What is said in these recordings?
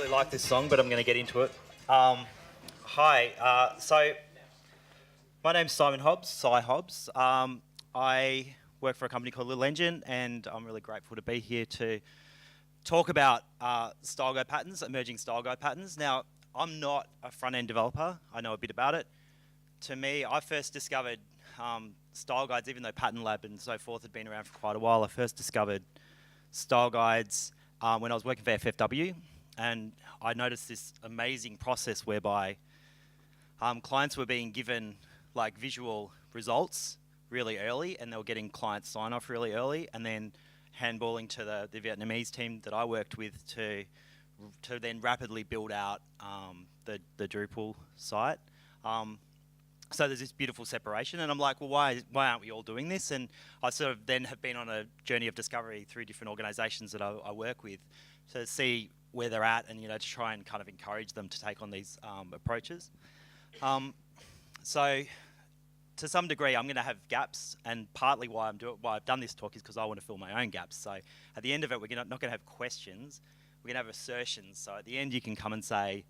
really like this song, but I'm going to get into it. Hi, so my name's Simon Hobbs, Hobbs. I work for a company called Little Engine, and I'm really grateful to be here to talk about style guide patterns, emerging style guide patterns. Now, I'm not a front-end developer. I know a bit about it. To me, I first discovered style guides, even though Pattern Lab and so forth had been around for quite a while. I first discovered style guides when I was working for FFW, and I noticed this amazing process whereby clients were being given like visual results really early, and they were getting client sign-off really early, and then handballing to the Vietnamese team that I worked with to then rapidly build out the Drupal site. So there's this beautiful separation, and I'm like, well, why aren't we all doing this? And I sort of then have been on a journey of discovery through different organisations that I work with to see where they're at, and to try and kind of encourage them to take on these approaches. So to some degree, I'm going to have gaps, and partly why I've done this talk is because I want to fill my own gaps. So at the end of it, we're not going to have questions. We're going to have assertions. So at the end, you can come and say,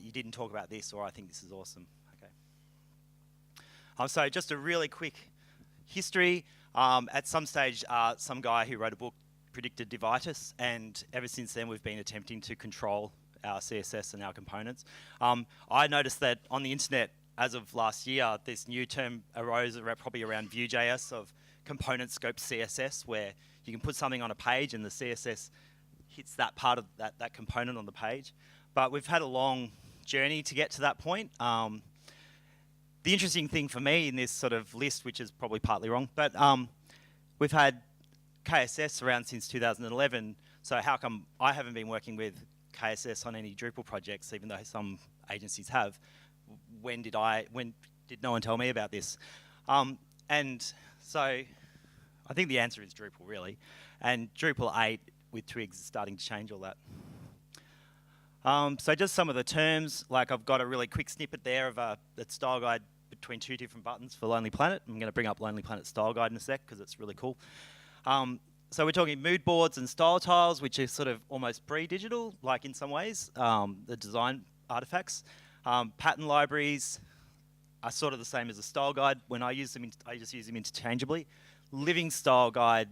you didn't talk about this, or I think this is awesome. So just a really quick history. At some stage, some guy who wrote a book predicted Divitis, and ever since then we've been attempting to control our CSS and our components. I noticed that on the internet, as of last year, this new term arose probably around Vue.js of component scope CSS, where you can put something on a page and the CSS hits that part of that component on the page. But we've had a long journey to get to that point. The interesting thing for me in this sort of list, which is probably partly wrong, but we've had KSS around since 2011, so how come I haven't been working with KSS on any Drupal projects, even though some agencies have? When did no one tell me about this? And so I think the answer is Drupal, really. And Drupal 8 with Twigs is starting to change all that. So just some of the terms, like I've got a really quick snippet there of a style guide between two different buttons for Lonely Planet. I'm going to bring up Lonely Planet style guide in a sec because it's really cool. So we're talking mood boards and style tiles, which are sort of almost pre-digital, like in some ways, the design artifacts. Pattern libraries are sort of the same as a style guide. When I use them, I just use them interchangeably. Living style guide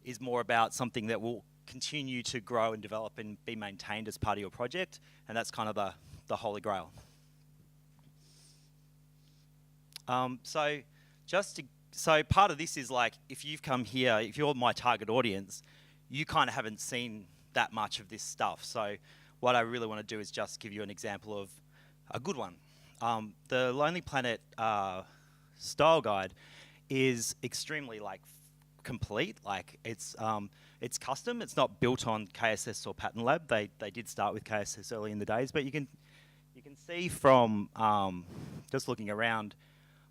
is more about something that will continue to grow and develop and be maintained as part of your project, and that's kind of the holy grail. So part of this is like, if you've come here, if you're my target audience, you kind of haven't seen that much of this stuff. So what I really want to do is just give you an example of a good one. The Lonely Planet style guide is extremely complete. Like it's custom. It's not built on KSS or Pattern Lab. They did start with KSS early in the days, but you can see from just looking around.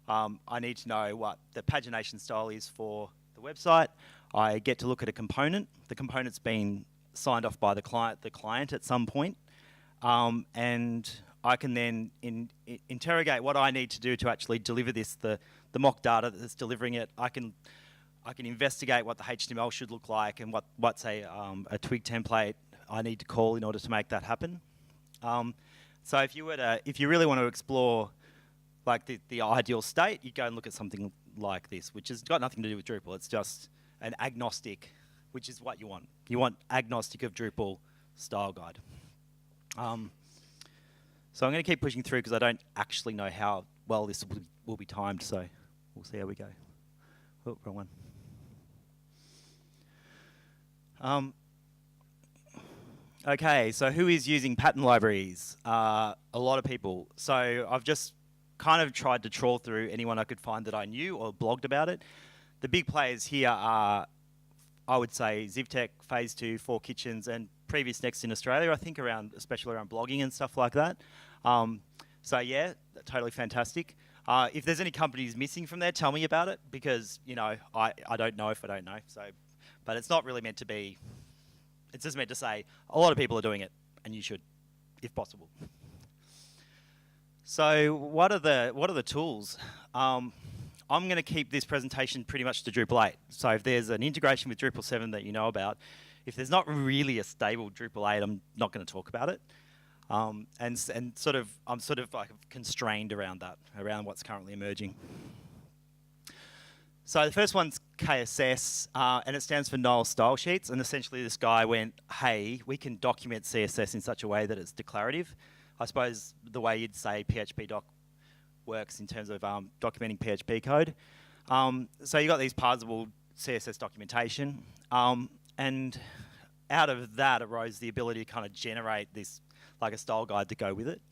I need to know what the pagination style is for the website. I get to look at a component. The component's been signed off by the client at some point, and I can then interrogate what I need to do to actually deliver this. The mock data that's delivering it. I can investigate what the HTML should look like and what's a twig template I need to call in order to make that happen. So if you really want to explore like the ideal state, you go and look at something like this, which has got nothing to do with Drupal. It's just an agnostic, which is what you want. You want agnostic of Drupal style guide. So I'm going to keep pushing through because I don't actually know how well this will be timed, so we'll see how we go. Oh, wrong one. Okay, so who is using pattern libraries? A lot of people. So I've just kind of tried to trawl through anyone I could find that I knew or blogged about it. The big players here are, I would say, ZivTech, Phase 2, 4 Kitchens, and Previous Next in Australia, I think, especially around blogging and stuff like that. So yeah, totally fantastic. If there's any companies missing from there, tell me about it, because I don't know if I don't know. So, but it's not really meant to be. It's just meant to say a lot of people are doing it, and you should, if possible. So what are the tools? I'm going to keep this presentation pretty much to Drupal 8. So if there's an integration with Drupal 7 that you know about, if there's not really a stable Drupal 8, I'm not going to talk about it. and sort of I'm sort of like constrained around that, around what's currently emerging. So the first one's KSS, and it stands for Null Style Sheets. And essentially, this guy went, "Hey, we can document CSS in such a way that it's declarative." I suppose the way you'd say PHP doc works in terms of documenting PHP code. So you got these parsable CSS documentation, and out of that arose the ability to kind of generate this, like a style guide to go with it.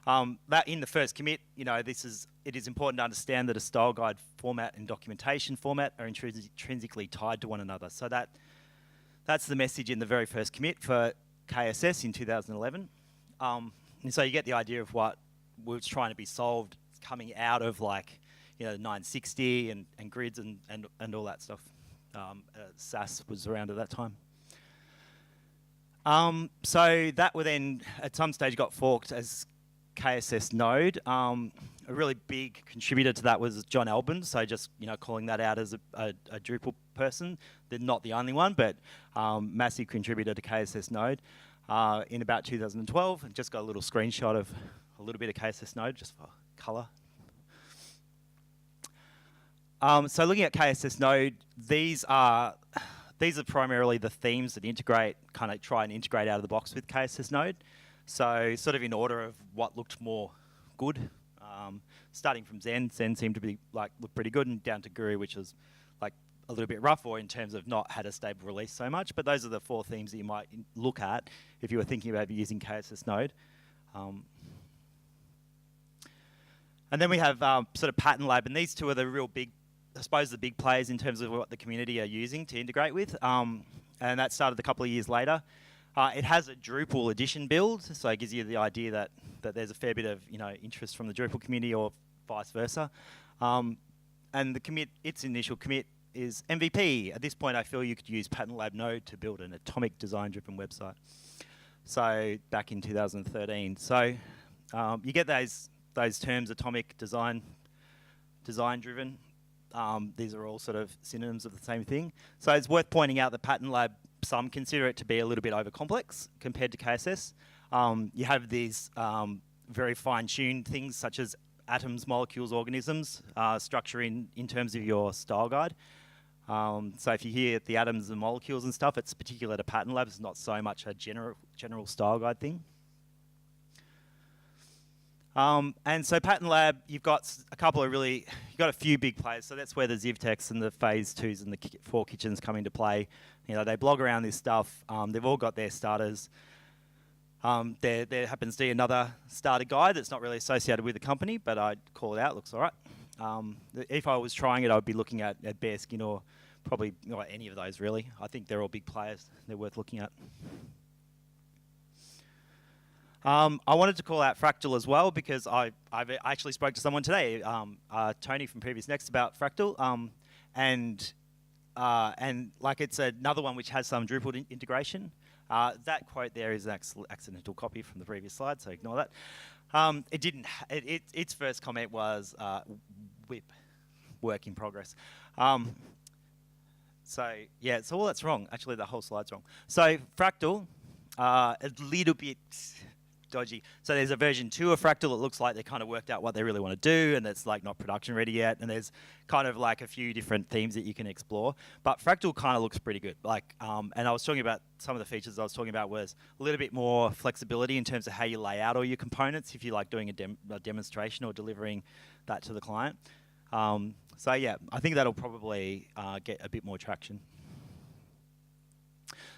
That in the first commit, it is important to understand that a style guide format and documentation format are intrinsically tied to one another. So that's the message in the very first commit for KSS in 2011. And so you get the idea of what was trying to be solved coming out of like, 960 and grids and all that stuff. SAS was around at that time. So that would then, at some stage, got forked as KSS Node. A really big contributor to that was John Albin, so just calling that out as a Drupal person. They're not the only one, but massive contributor to KSS Node in about 2012. And just got a little screenshot of a little bit of KSS Node just for colour. So looking at KSS Node, these are primarily the themes that try and integrate out of the box with KSS Node. So sort of in order of what looked more good, starting from Zen seemed to be look pretty good, and down to Guru, which was like a little bit rough, or in terms of not had a stable release so much. But those are the 4 themes that you might look at if you were thinking about using KSS Node. And then we have sort of Pattern Lab, and these two are the real big, I suppose, the big players in terms of what the community are using to integrate with. And that started a couple of years later. It has a Drupal edition build, so it gives you the idea that there's a fair bit of interest from the Drupal community, or vice versa. And the commit, its initial commit, is MVP. At this point, I feel you could use Pattern Lab Node to build an atomic design-driven website. So back in 2013, so you get those terms: atomic, design-driven. These are all sort of synonyms of the same thing. So it's worth pointing out that Pattern Lab, some consider it to be a little bit over-complex compared to KSS. You have these very fine-tuned things such as atoms, molecules, organisms, structure in terms of your style guide. So if you hear the atoms and molecules and stuff, it's particular to Pattern Lab. It's not so much a general style guide thing. And so Pattern Lab, you've got a few big players. So that's where the ZivTechs and the Phase 2s and the 4 Kitchens come into play. They blog around this stuff. They've all got their starters. There happens to be another starter guide that's not really associated with the company, but I'd call it out. Looks all right. If I was trying it, I would be looking at Bearskin, or probably not any of those really. I think they're all big players. They're worth looking at. I wanted to call out Fractal as well, because I actually spoke to someone today, Tony from Previous Next, about Fractal, and like it's another one which has some Drupal integration. That quote there is an accidental copy from the previous slide, so ignore that. Its first comment was WIP, work in progress. So yeah, so all that's wrong. Actually, the whole slide's wrong. So Fractal, a little bit dodgy. So there's a version 2 of Fractal that looks like they kind of worked out what they really want to do, and it's like not production ready yet, and there's kind of like a few different themes that you can explore. But Fractal kind of looks pretty good. And I was talking about some of the features I was talking about was a little bit more flexibility in terms of how you lay out all your components if you like doing a demonstration or delivering that to the client. So yeah, I think that'll probably get a bit more traction.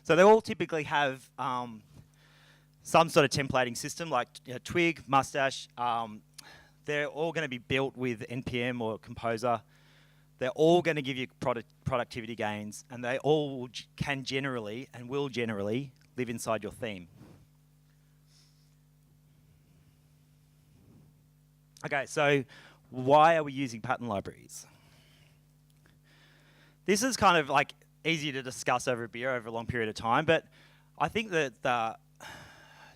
So they all typically have some sort of templating system, like Twig, Mustache. They're all going to be built with NPM or Composer. They're all going to give you productivity gains, and they all can generally and will generally live inside your theme. Okay, so why are we using pattern libraries? This is kind of like easy to discuss over a beer over a long period of time, but I think that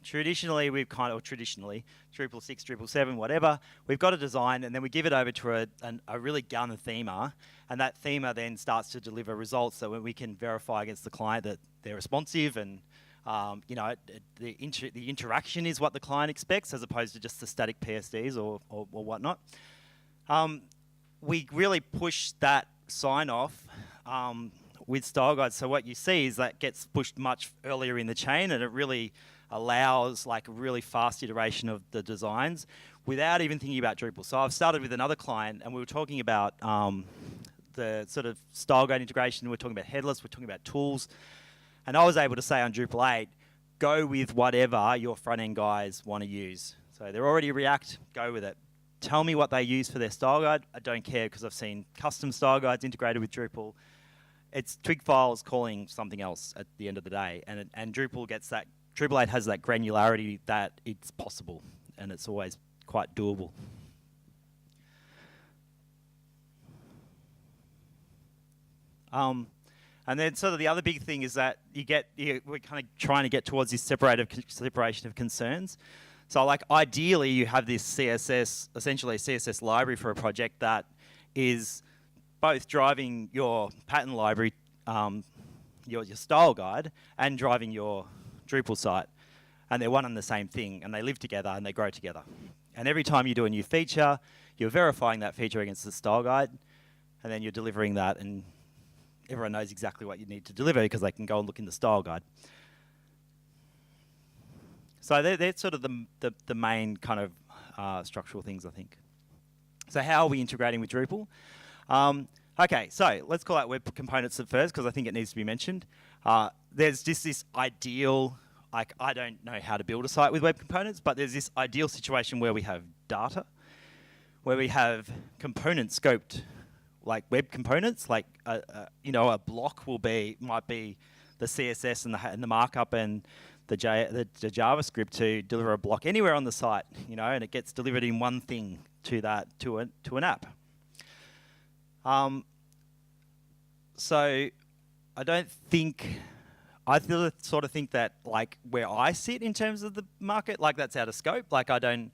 traditionally, Drupal 6, Drupal 7, whatever, we've got a design, and then we give it over to a really gun themer, and that themer then starts to deliver results that we can verify against the client that they're responsive and You know, the interaction is what the client expects as opposed to just the static PSDs or whatnot. We really push that sign off with Styleguides. So what you see is that gets pushed much earlier in the chain, and it really allows like a really fast iteration of the designs without even thinking about Drupal. So I've started with another client, and we were talking about the sort of Styleguide integration. We're talking about headless. We're talking about tools. And I was able to say on Drupal 8, go with whatever your front-end guys want to use. So they're already React, go with it. Tell me what they use for their style guide. I don't care because I've seen custom style guides integrated with Drupal. It's twig files calling something else at the end of the day. And Drupal gets that, Drupal 8 has that granularity that it's possible, and it's always quite doable. And then sort of the other big thing is that we're kind of trying to get towards this separation of concerns. So like ideally you have this CSS, essentially a CSS library for a project that is both driving your pattern library, your style guide, and driving your Drupal site. And they're one and the same thing, and they live together and they grow together. And every time you do a new feature, you're verifying that feature against the style guide, and then you're delivering that, and everyone knows exactly what you need to deliver because they can go and look in the style guide. So they're sort of the main kind of structural things, I think. So how are we integrating with Drupal? Okay, so let's call out web components at first because I think it needs to be mentioned. There's just this ideal, like I don't know how to build a site with web components, but there's this ideal situation where we have data, where we have components scoped like web components, like you know, a block might be the CSS and the markup and the JavaScript to deliver a block anywhere on the site, you know, and it gets delivered in one thing to an app. So I sort of think that like where I sit in terms of the market, like that's out of scope. Like I don't,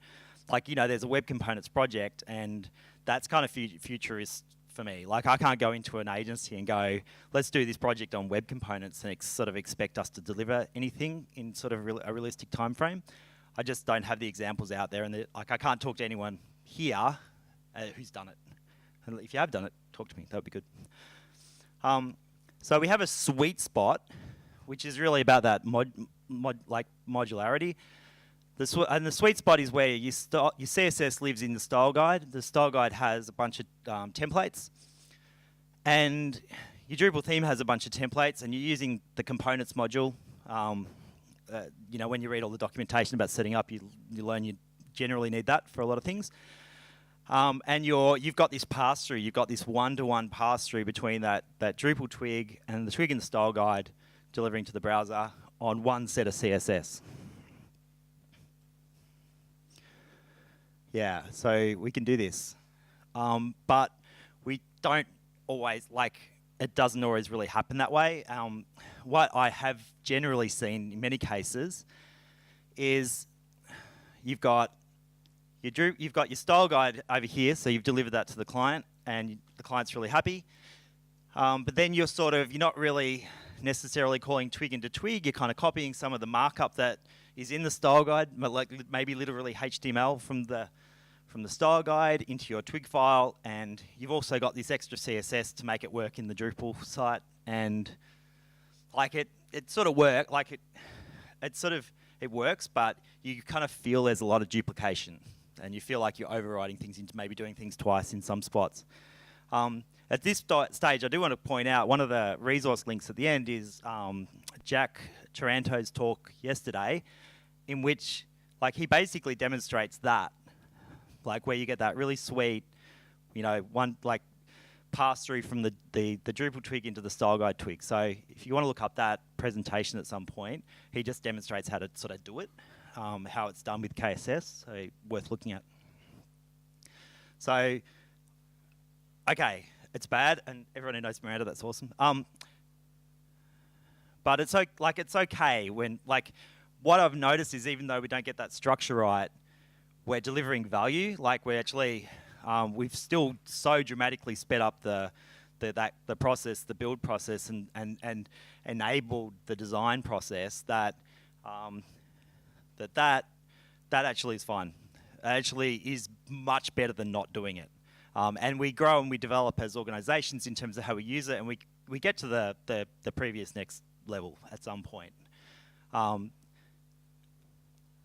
like, you know, there's a web components project and that's kind of futurist for me. Like I can't go into an agency and go, let's do this project on web components and sort of expect us to deliver anything in sort of a realistic time frame. I just don't have the examples out there, and like I can't talk to anyone here who's done it. And if you have done it, talk to me. That would be good. So we have a sweet spot, which is really about that modularity. And the sweet spot is where your CSS lives in the style guide. The style guide has a bunch of templates, and your Drupal theme has a bunch of templates, and you're using the components module. You know, when you read all the documentation about setting up, you learn you generally need that for a lot of things. And you've got this pass-through. You've got this one-to-one pass-through between that Drupal twig and the twig in the style guide delivering to the browser on one set of CSS. Yeah, so we can do this. But we don't always, like, it doesn't always really happen that way. What I have generally seen in many cases is you've got your style guide over here, so you've delivered that to the client, and the client's really happy. But then you're not really necessarily calling twig into twig. You're kind of copying some of the markup that is in the style guide, like maybe literally HTML from the style guide into your twig file, and you've also got this extra CSS to make it work in the Drupal site. And like it sort of works, like it works, but you kind of feel there's a lot of duplication, and you feel like you're overriding things into maybe doing things twice in some spots. At this stage, I do want to point out one of the resource links at the end is Jack Taranto's talk yesterday, in which like he basically demonstrates that, like where you get that really sweet, you know, one like pass through from the Drupal twig into the style guide twig. So if you want to look up that presentation at some point, he just demonstrates how to sort of do it, how it's done with KSS, so worth looking at. So, okay, it's bad, and everyone who knows Miranda, that's awesome. But it's okay when, like, what I've noticed is even though we don't get that structure right, we're delivering value. Like we're actually, we've still so dramatically sped up the the process, the build process, and enabled the design process, that that actually is fine. It actually is much better than not doing it. And we grow and we develop as organizations in terms of how we use it, and we get to the previous next level at some point.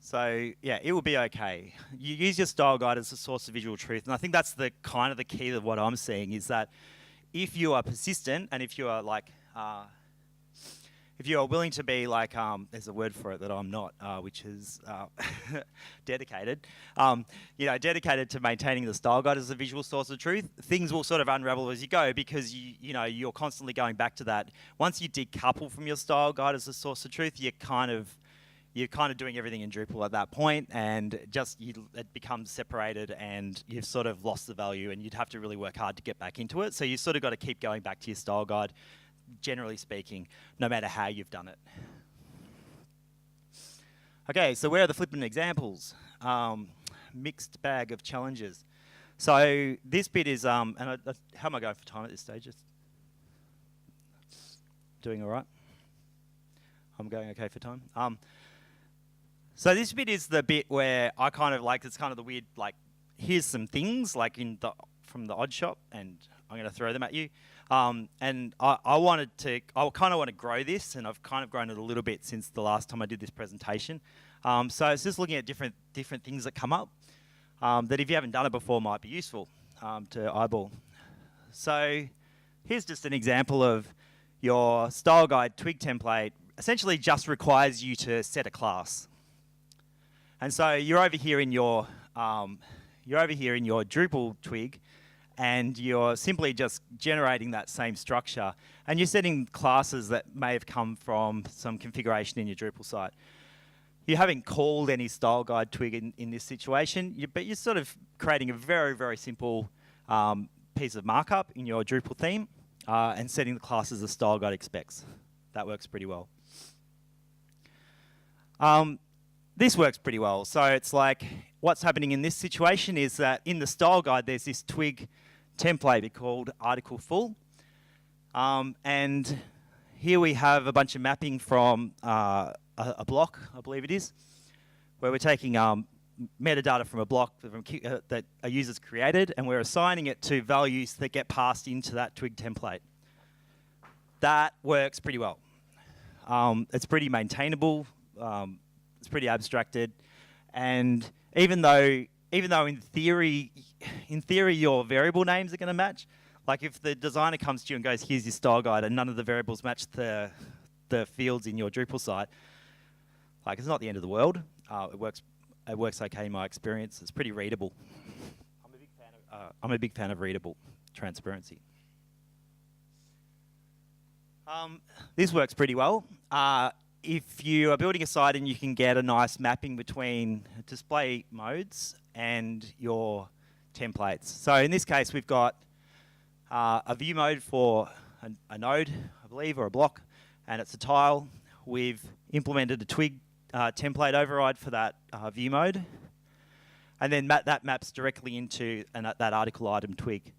So yeah, it will be okay. You use your style guide as a source of visual truth, and I think that's the kind of the key of what I'm seeing, is that if you are persistent and if you are like, if you are willing to be like, there's a word for it that I'm not, which is dedicated. You know, dedicated to maintaining the style guide as a visual source of truth. Things will sort of unravel as you go, because you know, you're constantly going back to that. Once you decouple from your style guide as a source of truth, you're kind of doing everything in Drupal at that point, and it becomes separated, and you've sort of lost the value, and you'd have to really work hard to get back into it. So you sort of got to keep going back to your style guide, generally speaking, no matter how you've done it. Okay, so where are the flippant examples? Mixed bag of challenges. So this bit is, how am I going for time at this stage? Just doing all right? I'm going okay for time. So this bit is the bit where I kind of like, it's kind of the weird, like, here's some things like from the odd shop, and I'm going to throw them at you. And I kind of want to grow this, and I've kind of grown it a little bit since the last time I did this presentation. So it's just looking at different things that come up that if you haven't done it before might be useful to eyeball. So here's just an example of your style guide twig template. Essentially just requires you to set a class. And so you're over here in your Drupal twig, and you're simply just generating that same structure, and you're setting classes that may have come from some configuration in your Drupal site. You haven't called any style guide twig in this situation, but you're sort of creating a very, very simple piece of markup in your Drupal theme and setting the classes the style guide expects. That works pretty well. This works pretty well. So it's like, what's happening in this situation is that in the style guide, there's this twig template called article full. And here we have a bunch of mapping from a block, I believe it is, where we're taking metadata from a block that a user's created, and we're assigning it to values that get passed into that twig template. That works pretty well. It's pretty maintainable. It's pretty abstracted, and even though in theory your variable names are going to match, like if the designer comes to you and goes, here's your style guide, and none of the variables match the fields in your Drupal site, like, it's not the end of the world. It works okay in my experience. It's pretty readable. I'm a big fan of readable transparency. This works pretty well. If you are building a site and you can get a nice mapping between display modes and your templates. So in this case, we've got a view mode for a node, I believe, or a block, and it's a tile. We've implemented a twig template override for that view mode, and then that maps directly into that article item twig.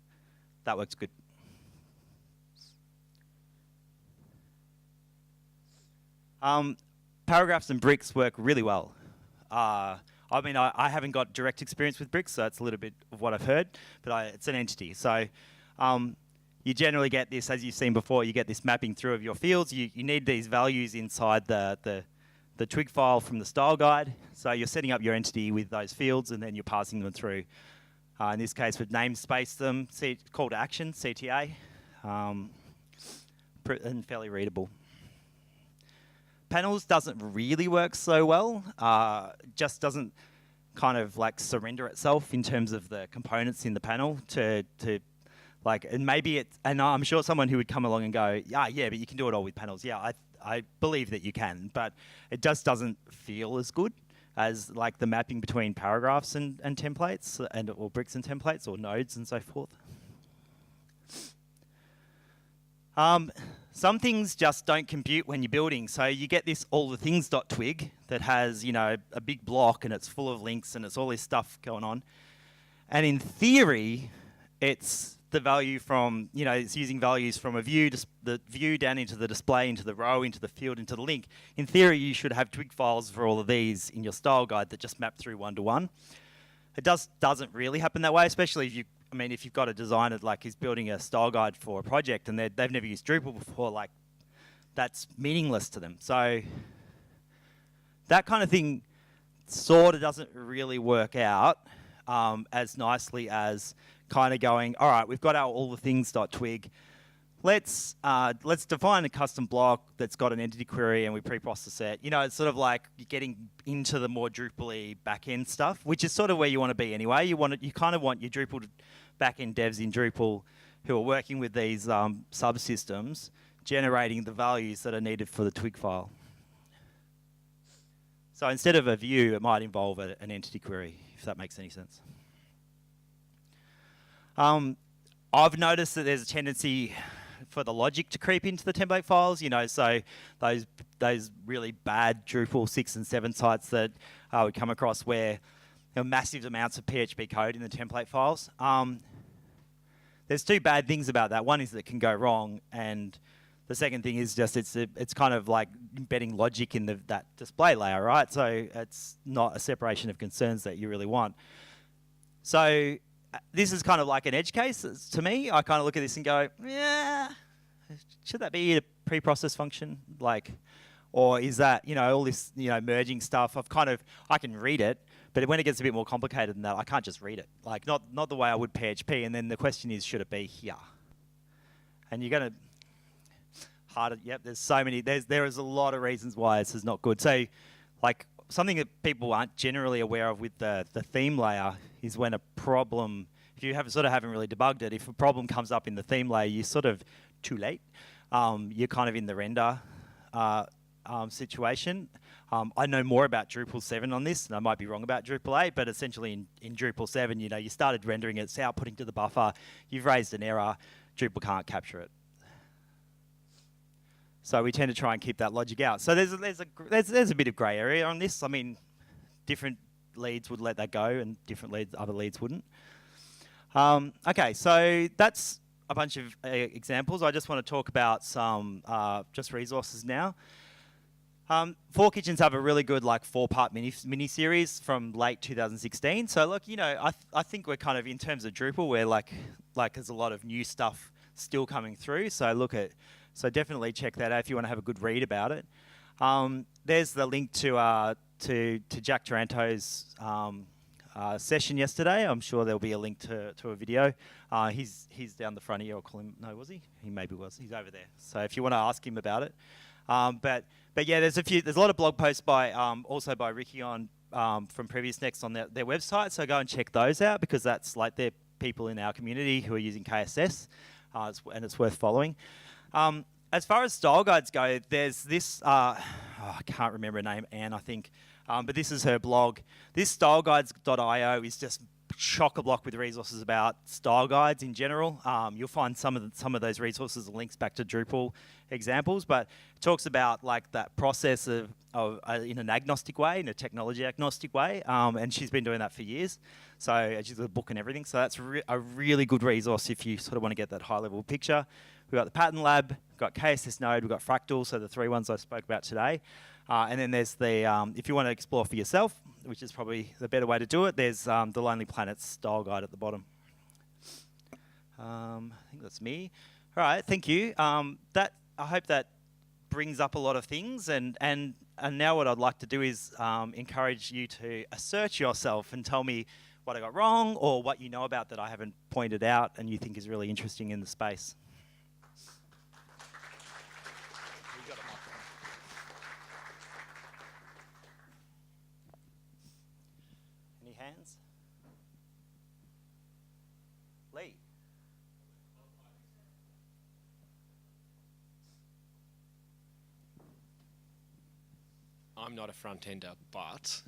That works good. Paragraphs and bricks work really well. I mean, I haven't got direct experience with bricks, so that's a little bit of what I've heard, but it's an entity. So you generally get this, as you've seen before, you get this mapping through of your fields. You need these values inside the twig file from the style guide. So you're setting up your entity with those fields, and then you're passing them through. In this case, we've namespaced them, call to action, CTA, and fairly readable. Panels doesn't really work so well, just doesn't kind of like surrender itself in terms of the components in the panel to like, and maybe it's, and I'm sure someone who would come along and go, yeah, but you can do it all with panels. Yeah, I believe that you can, but it just doesn't feel as good as like the mapping between paragraphs and templates, or bricks and templates, or nodes and so forth. Some things just don't compute when you're building. So you get this all the things.twig that has, you know, a big block, and it's full of links, and it's all this stuff going on. And in theory, it's the value from, it's using values from a view, the view down into the display, into the row, into the field, into the link. In theory, you should have twig files for all of these in your style guide that just map through one-to-one. It doesn't really happen that way, especially if you've got a designer like who's building a style guide for a project and they've never used Drupal before, like that's meaningless to them. So that kind of thing sort of doesn't really work out as nicely as kind of going, all right, we've got our all the things.twig. Let's define a custom block that's got an entity query and we pre-process it. It's sort of like you're getting into the more Drupal-y back-end stuff, which is sort of where you want to be anyway. You kind of want your Drupal back-end devs in Drupal who are working with these subsystems, generating the values that are needed for the twig file. So instead of a view, it might involve an entity query, if that makes any sense. I've noticed that there's a tendency for the logic to creep into the template files, so those really bad Drupal 6 and 7 sites that I would come across where there are massive amounts of PHP code in the template files. There's two bad things about that. One is that it can go wrong, and the second thing is just it's kind of like embedding logic in that display layer, right? So it's not a separation of concerns that you really want. So this is kind of like an edge case to me. I kind of look at this and go, yeah, should that be a pre-process function? Or is that, all this, merging stuff? I can read it, but when it gets a bit more complicated than that, I can't just read it. Not the way I would PHP. And then the question is, should it be here? And you're going to there's so many. There is a lot of reasons why this is not good. So, something that people aren't generally aware of with the theme layer is when a problem, if you haven't really debugged it, if a problem comes up in the theme layer, you're sort of too late. You're kind of in the render situation. I know more about Drupal 7 on this, and I might be wrong about Drupal 8, but essentially in Drupal 7, you started rendering it, it's outputting to the buffer, you've raised an error, Drupal can't capture it. So we tend to try and keep that logic out. So there's a bit of grey area on this. Different leads would let that go, and other leads wouldn't. Okay, so that's a bunch of examples. I just want to talk about some just resources now. 4 Kitchens have a really good 4-part mini series from late 2016. So look, I think we're kind of in terms of Drupal, we're there's a lot of new stuff still coming through. So definitely check that out if you want to have a good read about it. There's the link to Jack Taranto's session yesterday. I'm sure there'll be a link to a video. He's down the front here. I'll call him. No, was he? He maybe was. He's over there. So if you want to ask him about it. But yeah, there's a lot of blog posts by also by Ricky from Previous Next on their website. So go and check those out because that's they're people in our community who are using KSS, and it's worth following. As far as style guides go, there's this, I can't remember her name, Anne, I think, but this is her blog. This styleguides.io is just chock-a-block with resources about style guides in general. You'll find some of those resources and links back to Drupal examples, but it talks about that process of in an agnostic way, in a technology agnostic way, and she's been doing that for years. So she's got a book and everything. So that's a really good resource if you sort of want to get that high-level picture. We've got the Pattern Lab, we've got KSS Node, we've got Fractal, so the 3 ones I spoke about today. And then there's the, if you want to explore for yourself, which is probably the better way to do it, there's the Lonely Planet's style guide at the bottom. I think that's me. All right, thank you. I hope that brings up a lot of things, and now what I'd like to do is encourage you to assert yourself and tell me what I got wrong or what you know about that I haven't pointed out and you think is really interesting in the space. Any hands? Lee. I'm not a front-ender, but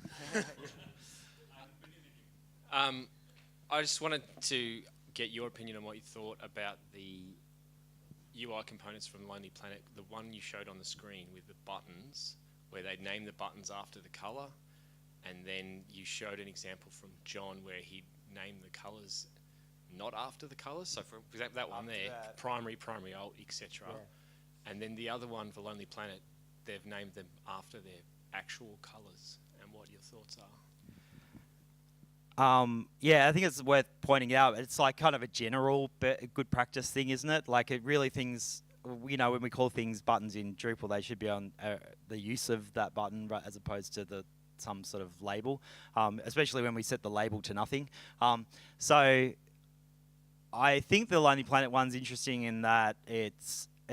I just wanted to get your opinion on what you thought about the UI components from Lonely Planet, the one you showed on the screen with the buttons, where they name the buttons after the color, and then you showed an example from John where he named the colors not after the colours. So for example, that one After there, that. primary, alt, etc. Yeah. And then the other one for Lonely Planet, they've named them after their actual colours. And what your thoughts are? Yeah, I think it's worth pointing out. It's like kind of a general good practice thing, isn't it? Like it really things, you know, when we call things buttons in Drupal, they should be on the use of that button as opposed to some sort of label, especially when we set the label to nothing. So I think the Lonely Planet one's interesting in that it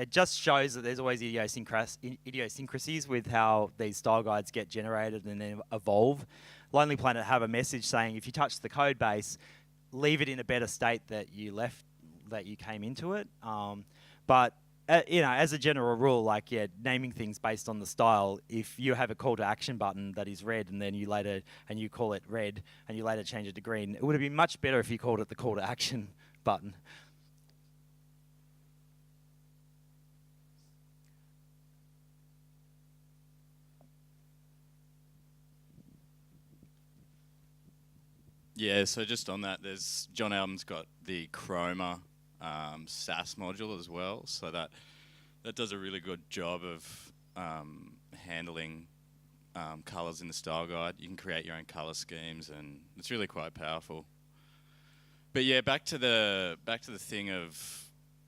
just shows that there's always idiosyncrasies with how these style guides get generated and then evolve. Lonely Planet have a message saying if you touch the code base, leave it in a better state that you came into it. But you know, as a general rule, like naming things based on the style. If you have a call to action button that is red, and then you call it red, and you later change it to green, it would have been much better if you called it the call to action button. Yeah, so just on that, John Alden's got the Chroma SAS module as well, so that does a really good job of handling colors in the style guide. You can create your own color schemes, and it's really quite powerful. But yeah, back to the thing of,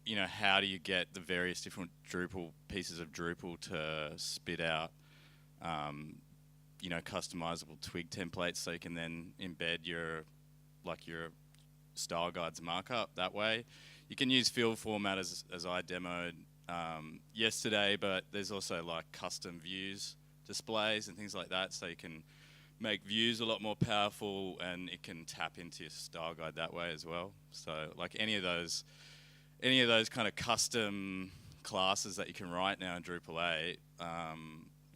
you know, how do you get the various different pieces of Drupal to spit out you know, customizable twig templates, so you can then embed your style guides markup that way. You can use field format as I demoed yesterday, but there's also like custom views displays and things like that, so you can make views a lot more powerful, and it can tap into your style guide that way as well. So like any of those kind of custom classes that you can write now in Drupal 8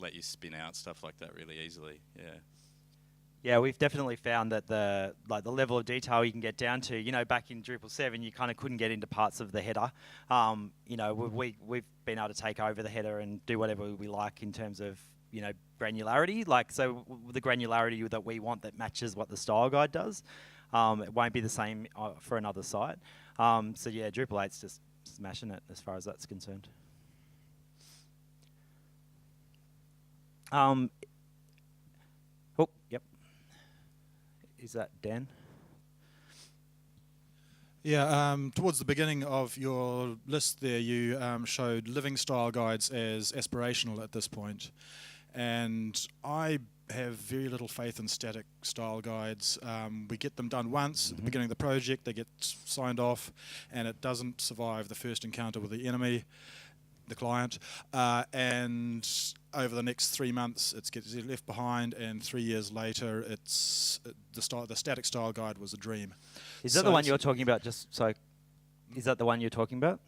let you spin out stuff like that really easily. Yeah, we've definitely found that the level of detail you can get down to, you know, back in Drupal 7, you kind of couldn't get into parts of the header. You know, we've been able to take over the header and do whatever we like in terms of, you know, granularity. Like, so the granularity that we want that matches what the style guide does. It won't be the same for another site. So yeah, Drupal 8's just smashing it as far as that's concerned. Oh, yep. Is that Dan? Yeah, towards the beginning of your list there, you showed living style guides as aspirational at this point. And I have very little faith in static style guides. We get them done once at the beginning of the project, they get signed off, and it doesn't survive the first encounter with the enemy, the client, and over the next 3 months it gets left behind, and 3 years later the static style guide was a dream. Is that the one you're talking about? Is that the one you're talking about?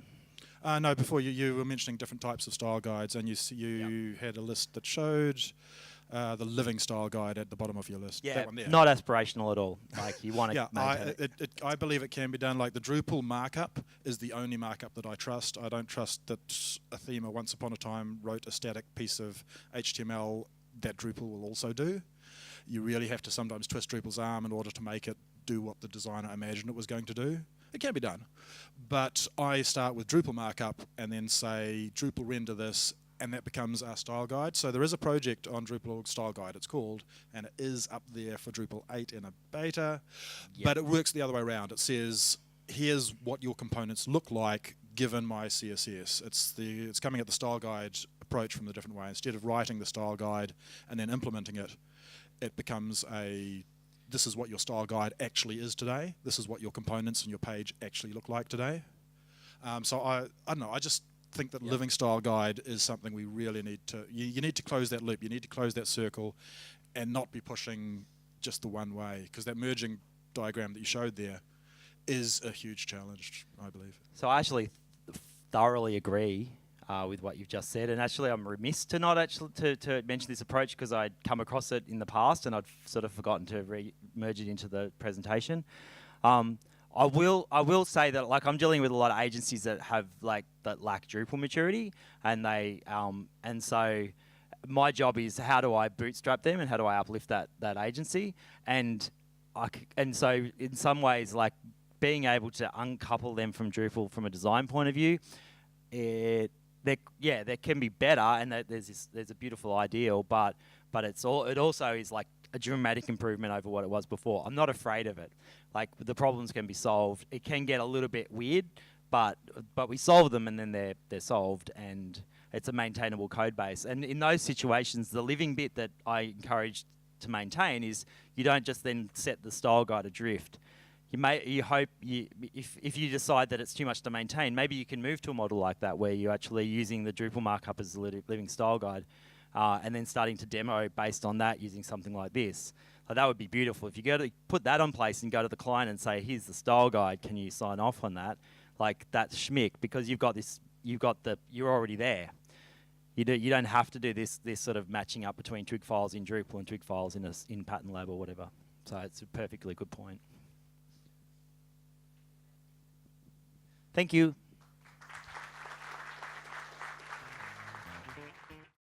No, before you were mentioning different types of style guides, and you had a list that showed the living style guide at the bottom of your list. Yeah, that one there. not aspirational at all. Like you want to Yeah, maintain it. I believe it can be done. Like the Drupal markup is the only markup that I trust. I don't trust that a themer once upon a time wrote a static piece of HTML that Drupal will also do. You really have to sometimes twist Drupal's arm in order to make it do what the designer imagined it was going to do. It can be done. But I start with Drupal markup and then say, Drupal render this, and that becomes our style guide. So there is a project on Drupal Style Guide, it's called, and it is up there for Drupal 8 in a beta, but it works the other way around. It says, here's what your components look like given my CSS. It's coming at the style guide approach from the different way. Instead of writing the style guide and then implementing it, it becomes this is what your style guide actually is today. This is what your components and your page actually look like today. So I don't know, I just think that living style guide is something we really need to, you need to close that loop, you need to close that circle and not be pushing just the one way, because that merging diagram that you showed there is a huge challenge, I believe. So I actually thoroughly agree with what you've just said, and actually I'm remiss to not to mention this approach, because I'd come across it in the past and I'd sort of forgotten to merge it into the presentation. I will say that, like, I'm dealing with a lot of agencies that lack Drupal maturity, and so my job is how do I bootstrap them and how do I uplift that agency, and so in some ways, like, being able to uncouple them from Drupal from a design point of view, they can be better, and there's a beautiful ideal, but it also is like a dramatic improvement over what it was before. I'm not afraid of it. Like, the problems can be solved. It can get a little bit weird, but we solve them, and then they're solved, and it's a maintainable code base. And in those situations, the living bit that I encourage to maintain is you don't just then set the style guide adrift. If you decide that it's too much to maintain, maybe you can move to a model like that where you're actually using the Drupal markup as a living style guide, and then starting to demo based on that using something like this. That would be beautiful. If you go to put that on place and go to the client and say, here's the style guide, can you sign off on that? Like, that's schmick, because you're already there. You don't have to do this sort of matching up between twig files in Drupal and twig files in Pattern Lab or whatever. So it's a perfectly good point. Thank you.